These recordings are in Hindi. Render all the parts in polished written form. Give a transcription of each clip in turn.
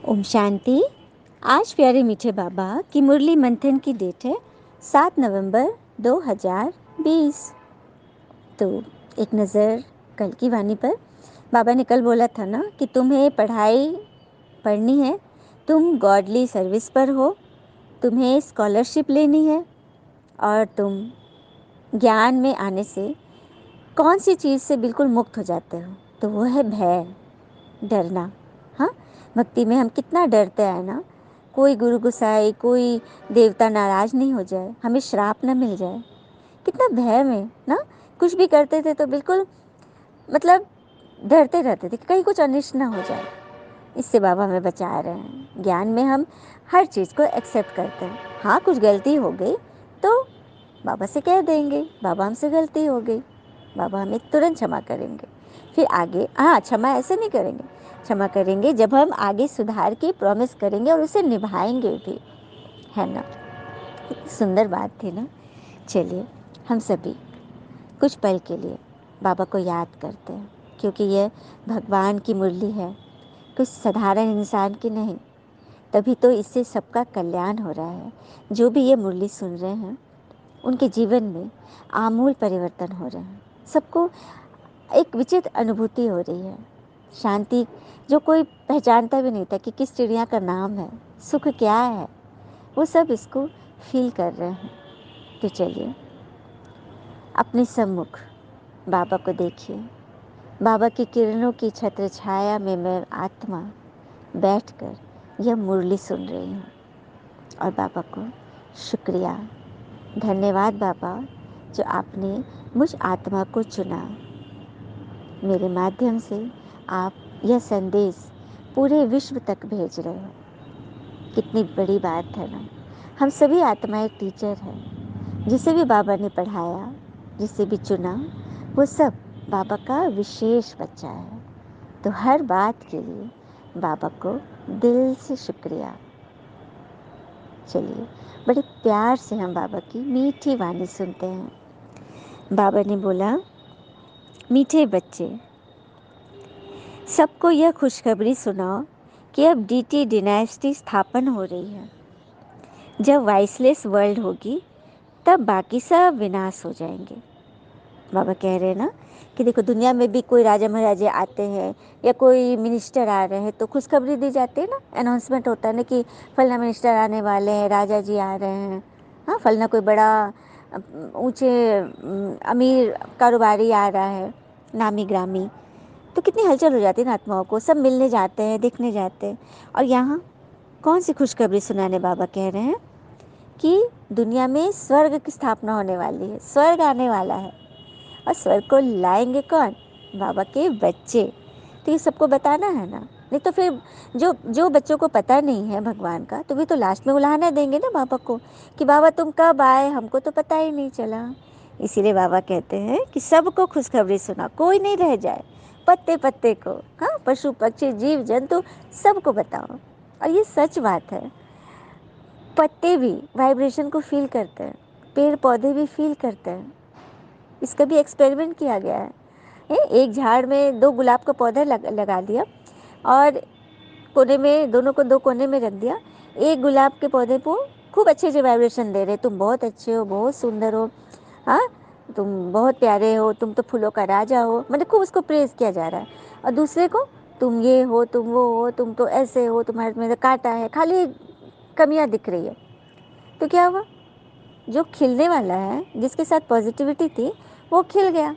ओम शांति। आज प्यारे मीठे बाबा की मुरली मंथन की डेट है 7 नवंबर 2020। तो एक नज़र कल की वाणी पर। बाबा ने कल बोला था ना कि तुम्हें पढ़ाई पढ़नी है, तुम गॉडली सर्विस पर हो, तुम्हें स्कॉलरशिप लेनी है और तुम ज्ञान में आने से कौन सी चीज़ से बिल्कुल मुक्त हो जाते हो, तो वो है भय, डरना। हाँ, भक्ति में हम कितना डरते हैं ना, कोई गुरु गुसाई, कोई देवता नाराज़ नहीं हो जाए, हमें श्राप ना मिल जाए, कितना भय में ना कुछ भी करते थे तो बिल्कुल मतलब डरते रहते थे कि कहीं कुछ अनिष्ट ना हो जाए। इससे बाबा हमें बचा रहे हैं। ज्ञान में हम हर चीज़ को एक्सेप्ट करते हैं। हाँ, कुछ गलती हो गई तो बाबा से कह देंगे, बाबा हमसे गलती हो गई, बाबा हमें तुरंत क्षमा करेंगे। फिर आगे क्षमा ऐसे नहीं करेंगे, क्षमा करेंगे जब हम आगे सुधार की प्रॉमिस करेंगे और उसे निभाएंगे भी, है ना। कितनी सुंदर बात थी ना। चलिए हम सभी कुछ पल के लिए बाबा को याद करते हैं, क्योंकि यह भगवान की मुरली है, कुछ साधारण इंसान की नहीं। तभी तो इससे सबका कल्याण हो रहा है। जो भी ये मुरली सुन रहे हैं उनके जीवन में आमूल परिवर्तन हो रहे हैं। सबको एक विचित्र अनुभूति हो रही है, शांति जो कोई पहचानता भी नहीं था कि किस चिड़िया का नाम है, सुख क्या है, वो सब इसको फील कर रहे हैं। तो चलिए अपने सम्मुख बाबा को देखिए। बाबा की किरणों की छत्र छाया में मैं आत्मा बैठकर यह मुरली सुन रही हूँ। और बाबा को शुक्रिया, धन्यवाद बाबा, जो आपने मुझ आत्मा को चुना। मेरे माध्यम से आप यह संदेश पूरे विश्व तक भेज रहे हो। कितनी बड़ी बात है ना। हम सभी आत्माएं टीचर हैं। जिसे भी बाबा ने पढ़ाया, जिसे भी चुना, वो सब बाबा का विशेष बच्चा है। तो हर बात के लिए बाबा को दिल से शुक्रिया। चलिए बड़े प्यार से हम बाबा की मीठी वाणी सुनते हैं। बाबा ने बोला, मीठे बच्चे, सबको यह खुशखबरी सुनाओ कि अब डीटी डिनास्टी स्थापन हो रही है। जब वाइसलेस वर्ल्ड होगी तब बाकी सब विनाश हो जाएंगे। बाबा कह रहे हैं ना कि देखो, दुनिया में भी कोई राजा महाराजे आते हैं या कोई मिनिस्टर आ रहे हैं तो खुशखबरी दी जाती है ना, अनाउंसमेंट होता है ना कि फलना मिनिस्टर आने वाले हैं, राजा जी आ रहे हैं। हाँ, फलना कोई बड़ा ऊंचे अमीर कारोबारी आ रहा है, नामी ग्रामी। तो कितनी हलचल हो जाती है ना आत्माओं को, सब मिलने जाते हैं, देखने जाते हैं। और यहाँ कौन सी खुशखबरी सुनाने बाबा कह रहे हैं कि दुनिया में स्वर्ग की स्थापना होने वाली है, स्वर्ग आने वाला है। और स्वर्ग को लाएंगे कौन? बाबा के बच्चे। तो ये सबको बताना है ना, नहीं तो फिर जो जो बच्चों को पता नहीं है भगवान का, तो भी तो लास्ट में उलाहना देंगे ना बाबा को कि बाबा तुम कब आए, हमको तो पता ही नहीं चला। इसीलिए बाबा कहते हैं कि सबको खुशखबरी सुना, कोई नहीं रह जाए, पत्ते पत्ते को, हाँ, पशु पक्षी जीव जंतु सबको बताओ। और ये सच बात है। पत्ते भी वाइब्रेशन को फील करते हैं, पेड़ पौधे भी फील करते हैं। इसका भी एक्सपेरिमेंट किया गया है। एक झाड़ में 2 गुलाब का पौधा लगा दिया और कोने में, दोनों को 2 कोने में रख दिया। एक गुलाब के पौधे को खूब अच्छे से वाइब्रेशन दे रहे, तुम बहुत अच्छे हो, बहुत सुंदर हो, हाँ, तुम बहुत प्यारे हो, तुम तो फूलों का राजा हो, मतलब खूब उसको प्रेज किया जा रहा है। और दूसरे को, तुम ये हो, तुम वो हो, तुम तो ऐसे हो, तुम्हारे में तो कांटा है, खाली कमियां दिख रही है। तो क्या हुआ? जो खिलने वाला है, जिसके साथ पॉजिटिविटी थी, वो खिल गया,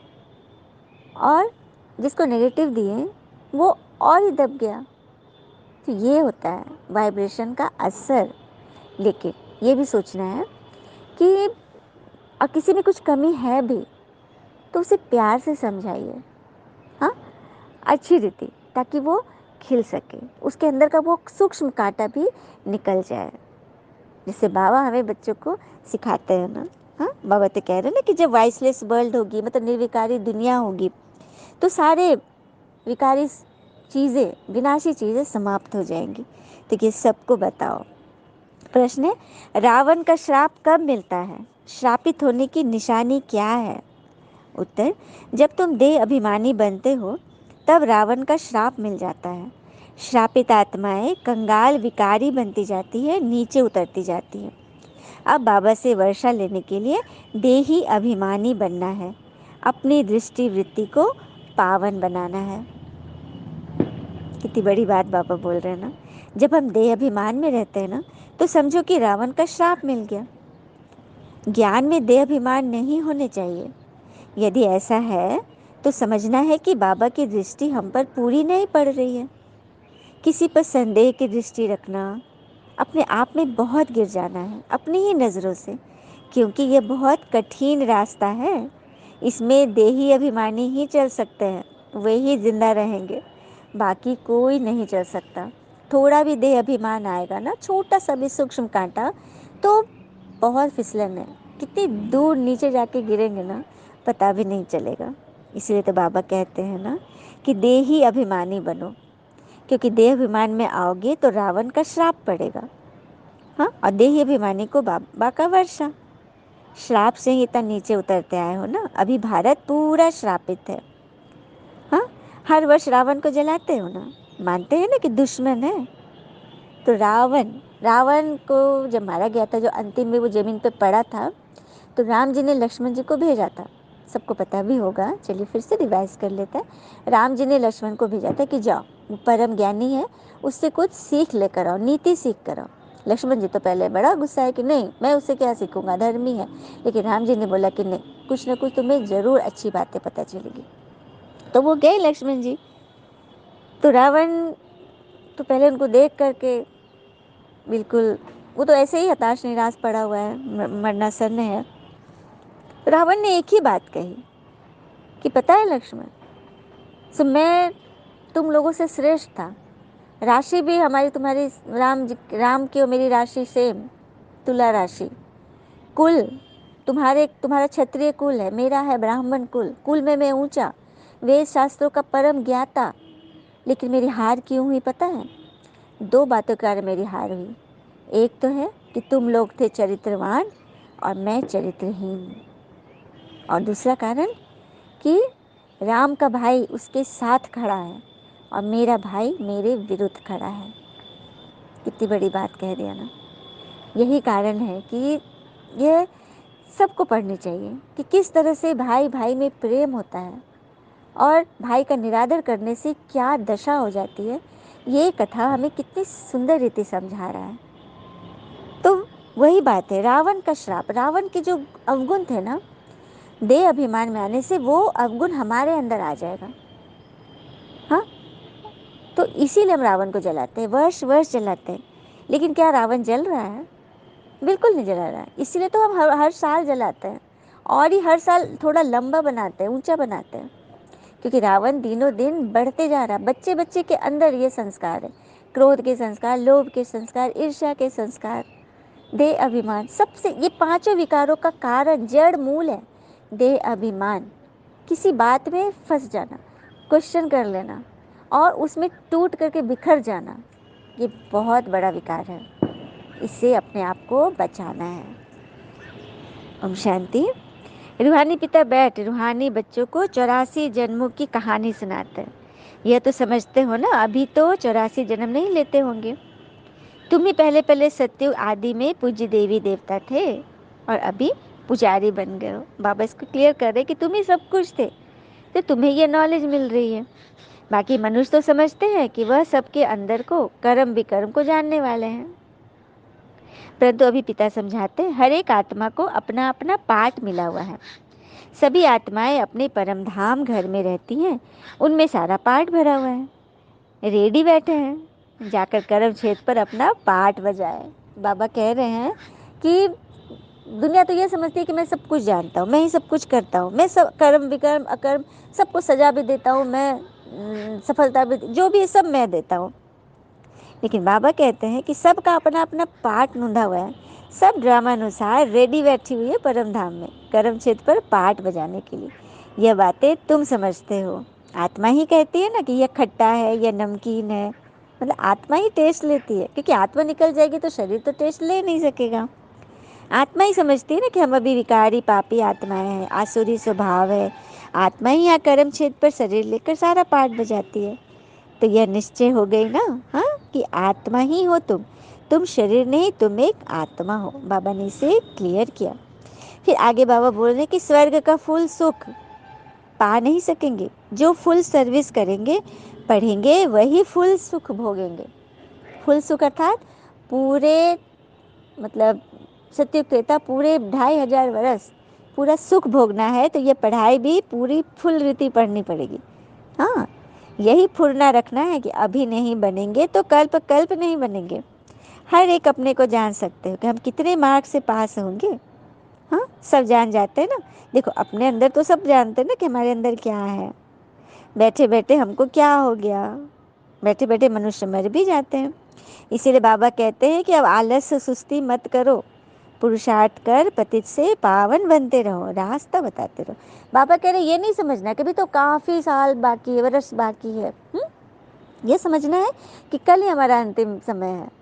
और जिसको नेगेटिव दिए वो और ही दब गया। तो ये होता है वाइब्रेशन का असर। लेकिन ये भी सोचना है कि किसी में कुछ कमी है भी तो उसे प्यार से समझाइए, हाँ, अच्छी रीति, ताकि वो खिल सके, उसके अंदर का वो सूक्ष्म कांटा भी निकल जाए। जिससे बाबा हमें बच्चों को सिखाते हैं ना। हाँ, बाबा तो कह रहे हैं ना कि जब वाइसलेस वर्ल्ड होगी, मतलब निर्विकारी दुनिया होगी, तो सारे विकारी चीज़ें, विनाशी चीज़ें समाप्त हो जाएंगी। तो ये सबको बताओ। प्रश्न है, रावण का श्राप कब मिलता है? श्रापित होने की निशानी क्या है? उत्तर, जब तुम देह अभिमानी बनते हो तब रावण का श्राप मिल जाता है। श्रापित आत्माएं कंगाल विकारी बनती जाती है, नीचे उतरती जाती है। अब बाबा से वर्षा लेने के लिए देही अभिमानी बनना है, अपनी दृष्टि वृत्ति को पावन बनाना है। कितनी बड़ी बात बाबा बोल रहे हैं ना। जब हम देह अभिमान में रहते हैं ना, तो समझो कि रावण का श्राप मिल गया। ज्ञान में देह अभिमान नहीं होने चाहिए। यदि ऐसा है तो समझना है कि बाबा की दृष्टि हम पर पूरी नहीं पड़ रही है। किसी पर संदेह की दृष्टि रखना, अपने आप में बहुत गिर जाना है अपनी ही नज़रों से, क्योंकि ये बहुत कठिन रास्ता है। इसमें देही अभिमानी ही चल सकते हैं, वे ही जिंदा रहेंगे, बाकी कोई नहीं चल सकता। थोड़ा भी देह अभिमान आएगा ना, छोटा सा भी सूक्ष्म कांटा, तो बहुत फिसलन है, कितनी दूर नीचे जाके गिरेंगे ना, पता भी नहीं चलेगा। इसलिए तो बाबा कहते हैं ना कि देही अभिमानी बनो, क्योंकि देह अभिमान में आओगे तो रावण का श्राप पड़ेगा। हाँ, और देही अभिमानी को बाबा का वर्षा। श्राप से ही तो नीचे उतरते आए हो ना। अभी भारत पूरा श्रापित है। हाँ, हर वर्ष रावण को जलाते हो ना, मानते हैं ना कि दुश्मन है। तो रावण रावण को जब मारा गया था, जो अंतिम में वो जमीन पे पड़ा था, तो राम जी ने लक्ष्मण जी को भेजा था। सबको पता भी होगा, चलिए फिर से रिवाइज कर लेते हैं। राम जी ने लक्ष्मण को भेजा था कि जाओ, वो परम ज्ञानी है, उससे कुछ सीख लेकर आओ, नीति सीख कर आओ। लक्ष्मण जी तो पहले बड़ा गुस्सा है कि नहीं, मैं उससे क्या सीखूंगा, धर्मी है। लेकिन राम जी ने बोला कि नहीं, कुछ ना कुछ तुम्हें जरूर अच्छी बातें पता चलेगी। तो वो गए लक्ष्मण जी। तो रावण तो पहले उनको देख करके बिल्कुल, वो तो ऐसे ही हताश निराश पड़ा हुआ है, मरना सन्न है। रावण ने एक ही बात कही कि पता है लक्ष्मण, सो मैं तुम लोगों से श्रेष्ठ था, राशि भी हमारी तुम्हारी, राम की और मेरी राशि सेम, तुला राशि। कुल तुम्हारा क्षत्रिय कुल है, मेरा है ब्राह्मण कुल, कुल में मैं ऊंचा, वेद शास्त्रों का परम ज्ञाता। लेकिन मेरी हार क्यों हुई पता है? दो बातों के कारण मेरी हार हुई। एक तो है कि तुम लोग थे चरित्रवान और मैं चरित्रहीन, और दूसरा कारण कि राम का भाई उसके साथ खड़ा है और मेरा भाई मेरे विरुद्ध खड़ा है। कितनी बड़ी बात कह दिया ना। यही कारण है कि यह सबको पढ़नी चाहिए कि किस तरह से भाई भाई में प्रेम होता है और भाई का निरादर करने से क्या दशा हो जाती है। ये कथा हमें कितनी सुंदर रीति समझा रहा है। तो वही बात है, रावण का श्राप, रावण के जो अवगुण थे ना, देह अभिमान में आने से वो अवगुण हमारे अंदर आ जाएगा। हाँ, तो इसीलिए हम रावण को जलाते हैं, वर्ष वर्ष जलाते हैं। लेकिन क्या रावण जल रहा है? बिल्कुल नहीं जला रहा है। इसीलिए तो हम हर साल जलाते हैं, और ही हर साल थोड़ा लंबा बनाते हैं, ऊंचा बनाते हैं, क्योंकि रावण दिनों दिन बढ़ते जा रहा है। बच्चे बच्चे के अंदर ये संस्कार है, क्रोध के संस्कार, लोभ के संस्कार, ईर्ष्या के संस्कार, देह अभिमान। सबसे ये पांचों विकारों का कारण, जड़ मूल है देह अभिमान। किसी बात में फंस जाना, क्वेश्चन कर लेना और उसमें टूट करके बिखर जाना, ये बहुत बड़ा विकार है। इससे अपने आप को बचाना है। ओम शांति। रूहानी पिता बैठ रूहानी बच्चों को 84 जन्मों की कहानी सुनाते हैं। यह तो समझते हो ना, अभी तो 84 जन्म नहीं लेते होंगे। तुम ही पहले पहले सत्ययुग आदि में पूज्य देवी देवता थे और अभी पुजारी बन गए हो। बाबा इसको क्लियर कर रहे कि तुम ही सब कुछ थे, तो तुम्हें ये नॉलेज मिल रही है। बाकी मनुष्य तो समझते हैं कि वह सबके अंदर को, कर्म विकर्म को जानने वाले हैं। परंतु अभी पिता समझाते हैं, हर एक आत्मा को अपना अपना पार्ट मिला हुआ है। सभी आत्माएं अपने परम धाम घर में रहती हैं, उनमें सारा पार्ट भरा हुआ है, रेडी बैठे हैं, जाकर कर्म क्षेत्र पर अपना पार्ट बजाए। बाबा कह रहे हैं कि दुनिया तो ये समझती है कि मैं सब कुछ जानता हूँ, मैं ही सब कुछ करता हूँ, मैं सब कर्म विकर्म अकर्म सबको सजा भी देता हूँ, मैं सफलता भी, जो भी है सब मैं देता हूँ। लेकिन बाबा कहते हैं कि सबका अपना अपना पार्ट नूंधा हुआ है, सब ड्रामा अनुसार रेडी बैठी हुई है परम धाम में कर्म क्षेत्र पर पार्ट बजाने के लिए। यह बातें तुम समझते हो। आत्मा ही कहती है ना कि यह खट्टा है, यह नमकीन है, मतलब आत्मा ही टेस्ट लेती है, क्योंकि आत्मा निकल जाएगी तो शरीर तो टेस्ट ले नहीं सकेगा। आत्मा ही समझती है ना कि हम अभी विकारी पापी आत्माएं हैं, आसुरी स्वभाव है। आत्मा ही यहाँ कर्म क्षेत्र पर शरीर लेकर सारा पार्ट बजाती है। तो यह निश्चय हो गई ना, हाँ, कि आत्मा ही हो तुम शरीर नहीं, तुम एक आत्मा हो। बाबा ने इसे क्लियर किया। फिर आगे बाबा बोल रहे कि स्वर्ग का फुल सुख पा नहीं सकेंगे, जो फुल सर्विस करेंगे पढ़ेंगे वही फुल सुख भोगेंगे। फुल सुख अर्थात पूरे, मतलब सत्युग त्रेता पूरे 2500 वर्ष पूरा सुख भोगना है तो ये पढ़ाई भी पूरी फुल रीति पढ़नी पड़ेगी। हाँ, यही फुरना रखना है कि अभी नहीं बनेंगे तो कल्प कल्प नहीं बनेंगे। हर एक अपने को जान सकते हो कि हम कितने मार्क्स से पास होंगे। हाँ, सब जान जाते हैं ना। देखो अपने अंदर तो सब जानते हैं ना कि हमारे अंदर क्या है। बैठे बैठे हमको क्या हो गया, बैठे बैठे मनुष्य मर भी जाते हैं। इसीलिए बाबा कहते हैं कि अब आलस सुस्ती मत करो, पुरुषार्थ कर पतित से पावन बनते रहो, रास्ता बताते रहो। बाबा कह रहे ये नहीं समझना कि भी तो काफ़ी साल बाकी है, वर्ष बाकी है। ये समझना है कि कल ही हमारा अंतिम समय है।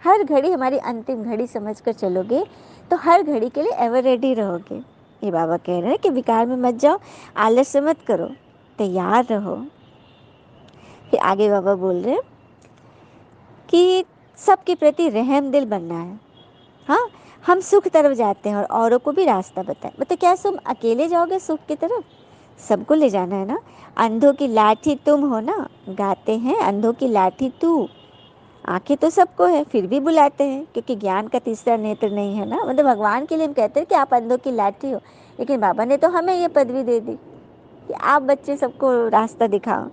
हर घड़ी हमारी अंतिम घड़ी समझकर चलोगे तो हर घड़ी के लिए एवर रेडी रहोगे। ये बाबा कह रहे हैं कि विकार में मत जाओ, आलस्य मत करो, तैयार रहो। फिर आगे बाबा बोल रहे हैं कि सबके प्रति रहम दिल बनना है। हाँ, हम सुख तरफ जाते हैं और औरों को भी रास्ता बताएं। मतलब क्या तुम अकेले जाओगे सुख की तरफ? सबको ले जाना है ना। अंधों की लाठी तुम हो ना, गाते हैं अंधों की लाठी तू। आंखें तो सबको है फिर भी बुलाते हैं क्योंकि ज्ञान का तीसरा नेत्र नहीं है ना। मतलब भगवान के लिए हम कहते हैं कि आप अंधों की लाठी हो, लेकिन बाबा ने तो हमें ये पदवी दे दी कि आप बच्चे सबको रास्ता दिखाओ।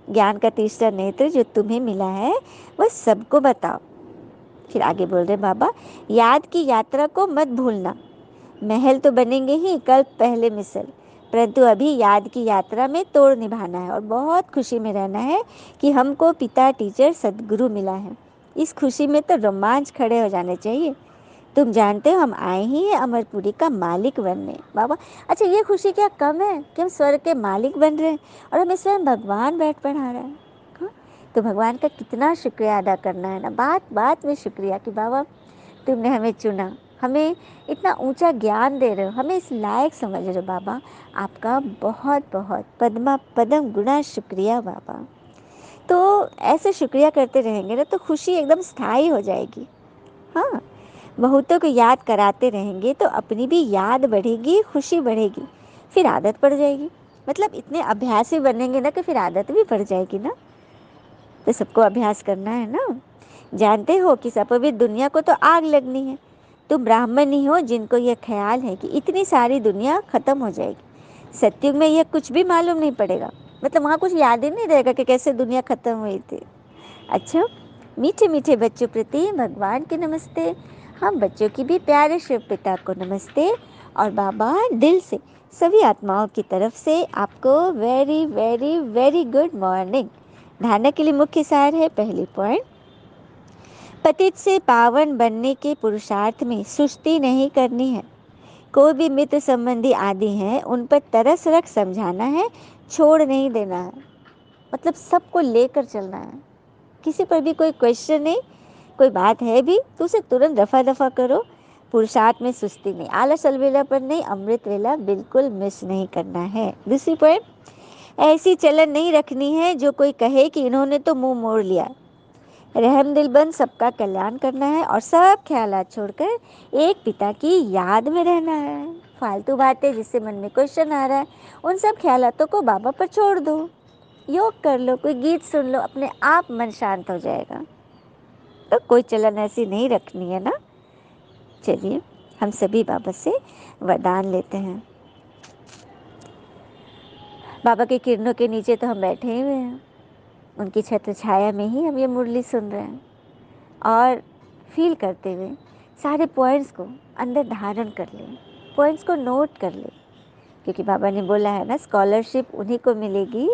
ज्ञान का तीसरा नेत्र जो तुम्हें मिला है वह सबको बताओ। फिर आगे बोल रहे बाबा, याद की यात्रा को मत भूलना। महल तो बनेंगे ही कल पहले मिसल, परंतु अभी याद की यात्रा में तोड़ निभाना है और बहुत खुशी में रहना है कि हमको पिता टीचर सदगुरु मिला है। इस खुशी में तो रोमांच खड़े हो जाने चाहिए। तुम जानते हो हम आए ही हैं अमरपुरी का मालिक बनने। बाबा, अच्छा ये खुशी क्या कम है कि हम स्वर्ग के मालिक बन रहे हैं और हमें स्वयं भगवान बैठ पढ़ा रहा है। हाँ? तो भगवान का कितना शुक्रिया अदा करना है ना, बात बात में शुक्रिया कि बाबा तुमने हमें चुना, हमें इतना ऊंचा ज्ञान दे रहे हो, हमें इस लायक समझ रहे हो। बाबा आपका बहुत बहुत पद्मा पदम गुना शुक्रिया बाबा। तो ऐसे शुक्रिया करते रहेंगे ना तो खुशी एकदम स्थायी हो जाएगी। हाँ, बहुतों को याद कराते रहेंगे तो अपनी भी याद बढ़ेगी, खुशी बढ़ेगी, फिर आदत पड़ जाएगी। मतलब इतने अभ्यासी बनेंगे ना कि फिर आदत भी पड़ जाएगी ना। तो सबको अभ्यास करना है ना। जानते हो कि सपवित दुनिया को तो आग लगनी है। तुम ब्राह्मण ही हो जिनको यह ख्याल है कि इतनी सारी दुनिया खत्म हो जाएगी। सत्युग में यह कुछ भी मालूम नहीं पड़ेगा। मतलब वहाँ कुछ याद ही नहीं रहेगा कि कैसे दुनिया खत्म हुई थी। अच्छा, मीठे मीठे बच्चों प्रति भगवान के नमस्ते। हम बच्चों की भी प्यारे शिव पिता को नमस्ते। और बाबा दिल से सभी आत्माओं की तरफ से आपको very very very good morning. धारणा के लिए मुख्य सार है, पहली पॉइंट, पतित से पावन बनने के पुरुषार्थ में सुस्ती नहीं करनी है। कोई भी मित्र संबंधी आदि हैं उन पर तरस रख समझाना है, छोड़ नहीं देना है। मतलब सबको लेकर चलना है। किसी पर भी कोई क्वेश्चन नहीं, कोई बात है भी तो उसे तुरंत रफा दफा करो। पुरुषार्थ में सुस्ती नहीं, आलस अलबेला पर नहीं, अमृत वेला बिल्कुल मिस नहीं करना है। दूसरी पॉइंट, ऐसी चलन नहीं रखनी है जो कोई कहे कि इन्होंने तो मुंह मोड़ लिया। रहम दिल बन सबका कल्याण करना है और सब ख्यालात छोड़कर एक पिता की याद में रहना है। फालतू बातें जिससे मन में क्वेश्चन आ रहा है उन सब ख्यालातों को बाबा पर छोड़ दो। योग कर लो, कोई गीत सुन लो, अपने आप मन शांत हो जाएगा। तो कोई चलन ऐसी नहीं रखनी है ना। चलिए हम सभी बाबा से वरदान लेते हैं। बाबा की किरणों के नीचे तो हम बैठे हुए हैं, उनकी छत्र छाया में ही हम ये मुरली सुन रहे हैं और फील करते हुए सारे पॉइंट्स को अंदर धारण कर लें, पॉइंट्स को नोट कर लें। क्योंकि बाबा ने बोला है ना, स्कॉलरशिप उन्हीं को मिलेगी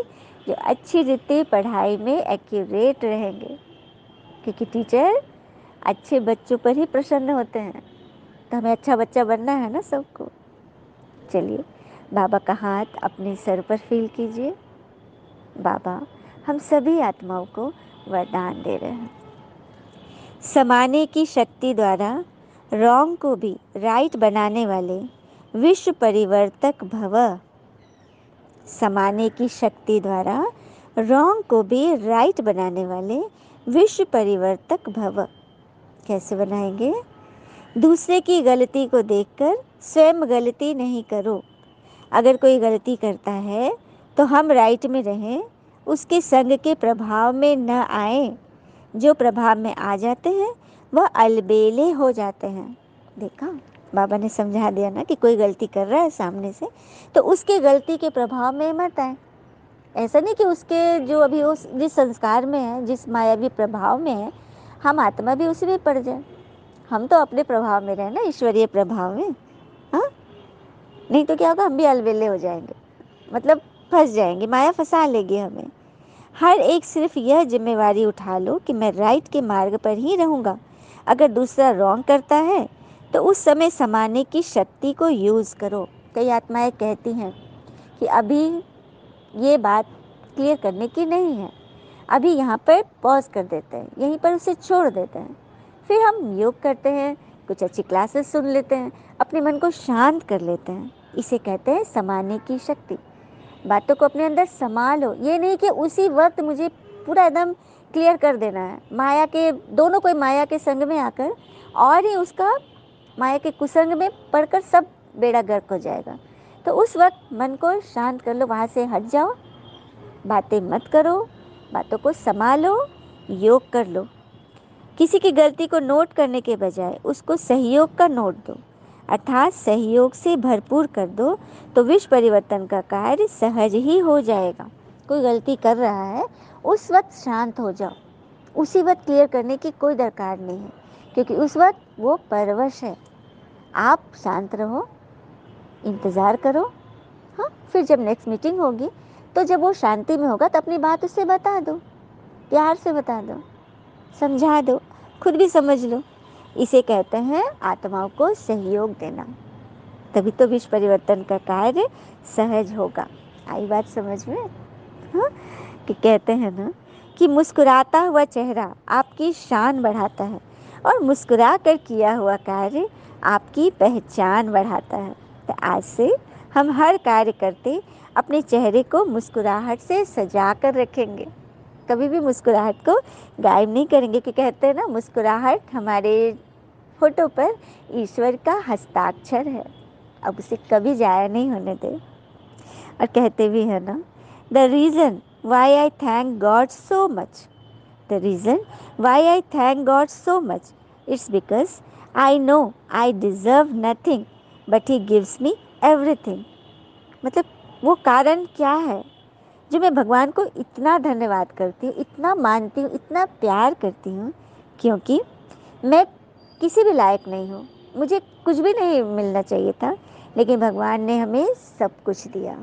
जो अच्छी रीति पढ़ाई में एक्यूरेट रहेंगे। क्योंकि टीचर अच्छे बच्चों पर ही प्रसन्न होते हैं। तो हमें अच्छा बच्चा बनना है ना सबको। चलिए बाबा का हाथ अपने सर पर फील कीजिए। बाबा हम सभी आत्माओं को वरदान दे रहे हैं, समाने की शक्ति द्वारा रॉन्ग को भी राइट बनाने वाले विश्व परिवर्तक भव। समाने की शक्ति द्वारा रॉन्ग को भी राइट बनाने वाले विश्व परिवर्तक भव। कैसे बनाएंगे? दूसरे की गलती को देखकर स्वयं गलती नहीं करो। अगर कोई गलती करता है तो हम राइट में रहें, उसके संग के प्रभाव में न आए। जो प्रभाव में आ जाते हैं वह अलबेले हो जाते हैं। देखा, बाबा ने समझा दिया ना कि कोई गलती कर रहा है सामने से तो उसके गलती के प्रभाव में मत आए। ऐसा नहीं कि उसके जो अभी उस जिस संस्कार में है, जिस मायावी प्रभाव में है, हम आत्मा भी उसी में पड़ जाए। हम तो अपने प्रभाव में रहे ना, ईश्वरीय प्रभाव में। हाँ, नहीं तो क्या होगा, हम भी अलबेले हो जाएंगे, मतलब फंस जाएंगे, माया फंसा लेगी हमें। हर एक सिर्फ यह जिम्मेवारी उठा लो कि मैं राइट के मार्ग पर ही रहूँगा। अगर दूसरा रॉन्ग करता है तो उस समय समाने की शक्ति को यूज़ करो। कई आत्माएं कहती हैं कि अभी ये बात क्लियर करने की नहीं है, अभी यहाँ पर पॉज कर देते हैं, यहीं पर उसे छोड़ देते हैं। फिर हम योग करते हैं, कुछ अच्छी क्लासेस सुन लेते हैं, अपने मन को शांत कर लेते हैं। इसे कहते हैं समाने की शक्ति। बातों को अपने अंदर समा लो। ये नहीं कि उसी वक्त मुझे पूरा एकदम क्लियर कर देना है। माया के दोनों कोई माया के संग में आकर और ही उसका माया के कुसंग में पड़कर सब बेड़ा गर्क हो जाएगा। तो उस वक्त मन को शांत कर लो, वहाँ से हट जाओ, बातें मत करो, बातों को संभालो, योग कर लो। किसी की गलती को नोट करने के बजाय उसको सहयोग का नोट दो, अर्थात सहयोग से भरपूर कर दो, तो विश्व परिवर्तन का कार्य सहज ही हो जाएगा। कोई गलती कर रहा है, उस वक्त शांत हो जाओ, उसी वक्त क्लियर करने की कोई दरकार नहीं है, क्योंकि उस वक्त वो परवश है। आप शांत रहो, इंतज़ार करो। हाँ, फिर जब नेक्स्ट मीटिंग होगी तो जब वो शांति में होगा तो अपनी बात उससे बता दो, प्यार से बता दो, समझा दो, खुद भी समझ लो। इसे कहते हैं आत्माओं को सहयोग देना। तभी तो विश्व परिवर्तन का कार्य सहज होगा। आई बात समझ में? हाँ, कि कहते हैं ना कि मुस्कुराता हुआ चेहरा आपकी शान बढ़ाता है और मुस्कुरा कर किया हुआ कार्य आपकी पहचान बढ़ाता है। तो आज से हम हर कार्य करते अपने चेहरे को मुस्कुराहट से सजा कर रखेंगे। कभी भी मुस्कुराहट को गायब नहीं करेंगे, कि कहते हैं ना, मुस्कुराहट हमारे होठों पर ईश्वर का हस्ताक्षर है, अब उसे कभी जाया नहीं होने दे। और कहते भी है ना, the reason why I thank God so much, the reason why I thank God so much, it's because I know I deserve nothing but he gives me everything. मतलब वो कारण क्या है जो मैं भगवान को इतना धन्यवाद करती हूँ, इतना मानती हूँ, इतना प्यार करती हूँ, क्योंकि मैं किसी भी लायक नहीं हूँ, मुझे कुछ भी नहीं मिलना चाहिए था, लेकिन भगवान ने हमें सब कुछ दिया,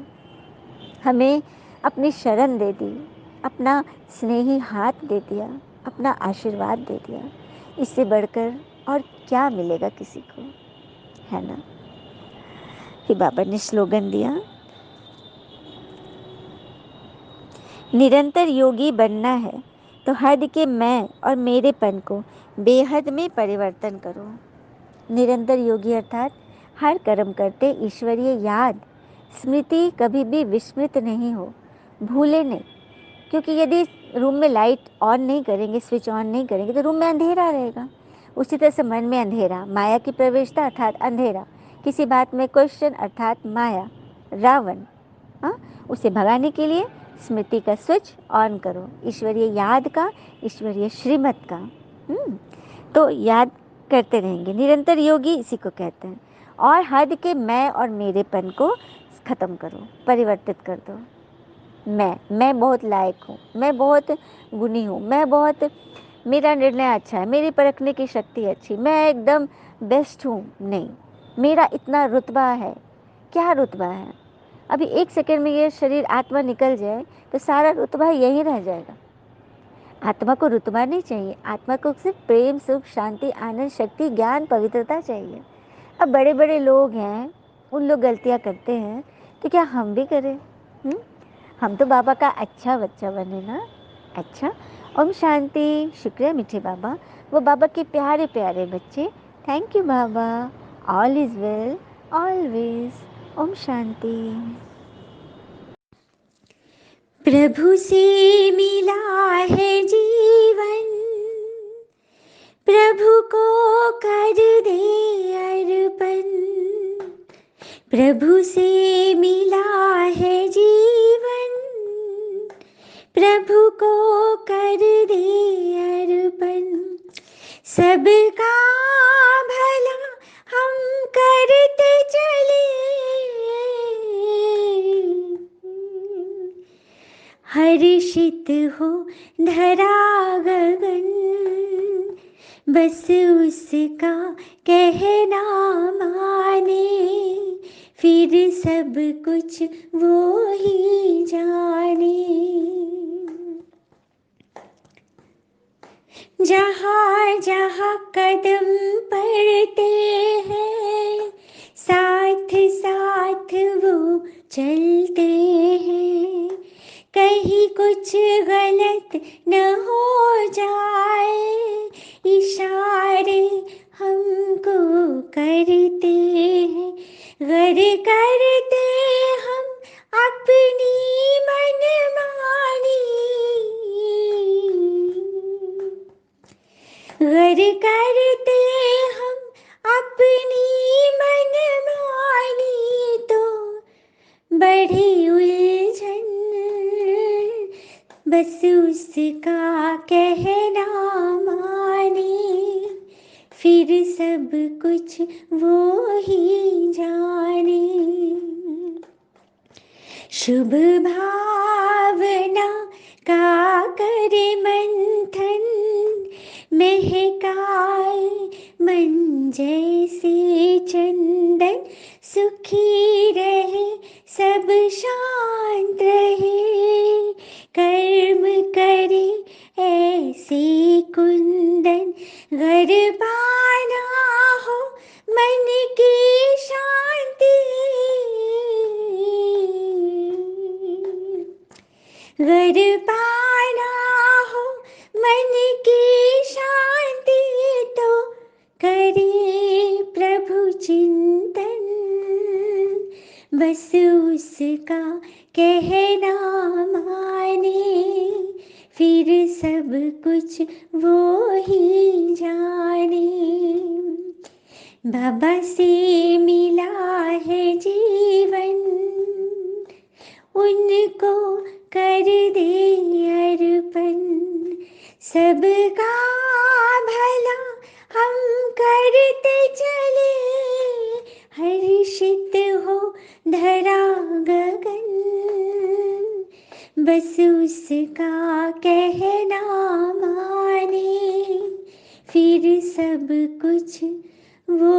हमें अपनी शरण दे दी, अपना स्नेही हाथ दे दिया, अपना आशीर्वाद दे दिया। इससे बढ़कर और क्या मिलेगा किसी को, है ना? फिर बाबा ने स्लोगन दिया, निरंतर योगी बनना है तो हद के मैं और मेरेपन को बेहद में परिवर्तन करो। निरंतर योगी अर्थात हर कर्म करते ईश्वरीय याद स्मृति कभी भी विस्मृत नहीं हो, भूले नहीं। क्योंकि यदि रूम में लाइट ऑन नहीं करेंगे, स्विच ऑन नहीं करेंगे, तो रूम में अंधेरा रहेगा। उसी तरह से मन में अंधेरा, माया की प्रवेशता अर्थात अंधेरा, किसी बात में क्वेश्चन अर्थात माया, रावण। हाँ, उसे भगाने के लिए स्मृति का स्विच ऑन करो, ईश्वरीय याद का, ईश्वरीय श्रीमत का। तो याद करते रहेंगे। निरंतर योगी इसी को कहते हैं। और हद के मैं और मेरेपन को ख़त्म करो, परिवर्तित कर दो। मैं बहुत लायक हूँ, मैं बहुत गुणी हूँ, मैं बहुत, मेरा निर्णय अच्छा है, मेरी परखने की शक्ति अच्छी, मैं एकदम बेस्ट हूँ। नहीं, मेरा इतना रुतबा है। क्या रुतबा है? अभी एक सेकंड में ये शरीर आत्मा निकल जाए तो सारा रुतबा यहीं रह जाएगा। आत्मा को रुतबा नहीं चाहिए, आत्मा को सिर्फ प्रेम, सुख, शांति, आनंद, शक्ति, ज्ञान, पवित्रता चाहिए। अब बड़े बड़े लोग हैं, उन लोग गलतियाँ करते हैं, तो क्या हम भी करें? हम तो बाबा का अच्छा बच्चा बने ना। अच्छा, ओम शांति। शुक्रिया मीठे बाबा, वो बाबा के प्यारे प्यारे बच्चे। थैंक यू बाबा। All is well always. ओम शांति। प्रभु से मिला है जीवन, प्रभु को कर दे अर्पण। प्रभु से मिला है जीवन, प्रभु को कर दे अर्पण। सबका भला हम करते चले, हर्षित हो धरा गगन, बस उसका कहना माने, फिर सब कुछ वो ही जाने। जहाँ जहाँ कदम पड़ते हैं, साथ साथ वो चलते हैं। कहीं कुछ गलत न हो जाए, इशारे हमको करते हैं। गर करते हम अपनी मनमानी, गर करते हम अपनी मनमानी, तो बढ़े उलझन, बस उसका कहना माने, फिर सब कुछ वो ही जाने। शुभ भावना का करे मंथन, महकाए मन जैसे चंदन। सुखी रहे सब शांत रहे, कर्म करे ऐसे कुंदन। घर पाना हो मन की शांति, घर पाना हो मन की शांति, तो करे प्रभु चिंतन। बस उसका कहना माने, फिर सब कुछ वो ही जाने। बाबा से मिला है जीवन, उनको कर दे अर्पण। सबका भला हम करते चले, हर्षित हो धरा गगन। बस उसका कहना माने, फिर सब कुछ वो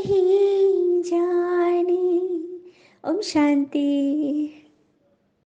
ही जाने। ओम शांति।